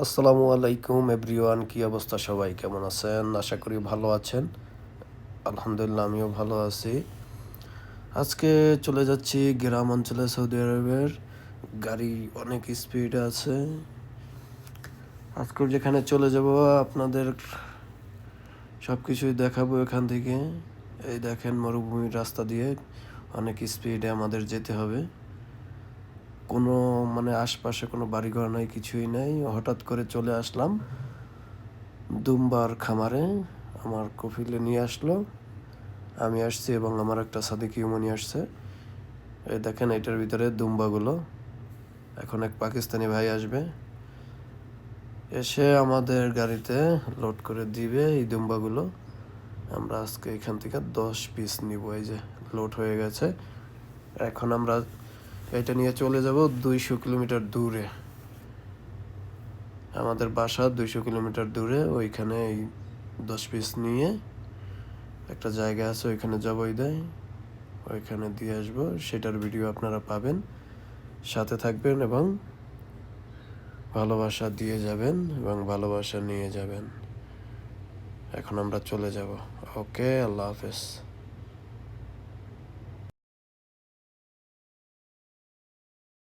আসসালামু আলাইকুম এভরিওয়ান, কি অবস্থা? সবাই কেমন আছেন? আশা করি ভালো আছেন। আলহামদুলিল্লাহ, আমিও ভালো আছি। আজকে চলে যাচ্ছি গ্রাম অঞ্চলে, সৌদি আরবের। গাড়ি অনেক স্পিড আছে। আজকে যেখানে চলে যাব আপনাদের সব কিছুই দেখাবো এখান থেকে। এই দেখেন, মরুভূমির রাস্তা দিয়ে অনেক স্পিডে আমাদের যেতে হবে। কোনো আশপাশে কোনো বাড়িঘর নাই, কিছুই নাই। হঠাৎ করে চলে আসলাম দুম্বার খামারে। আমার কফিলে নিয়ে আসলো, আমি আসছি এবং আমার একটা সাদিক ইউমনি আসছে। এই দেখেন, এটার ভিতরে দুম্বাগুলো। এখন এক পাকিস্তানি ভাই আসবে, এসে আমাদের গাড়িতে লোড করে দিবে এই দুম্বাগুলো। আমরা আজকে এখান থেকে 10 পিস নিব। এই যে লোড হয়ে গেছে। এখন আমরা এটা নিয়ে চলে যাব 200 কিলোমিটার দূরে। আমাদের বাসা 200 কিলোমিটার দূরে। ওইখানে এই 10 পিস নিয়ে একটা জায়গা আছে, ওইখানে জবাই দেয়, ওইখানে দিয়ে আসবো। সেটার ভিডিও আপনারা পাবেন। সাথে থাকবেন এবং ভালোবাসা দিয়ে যাবেন এবং ভালোবাসা নিয়ে যাবেন। এখন আমরা চলে যাব। ওকে, আল্লাহ হাফেজ।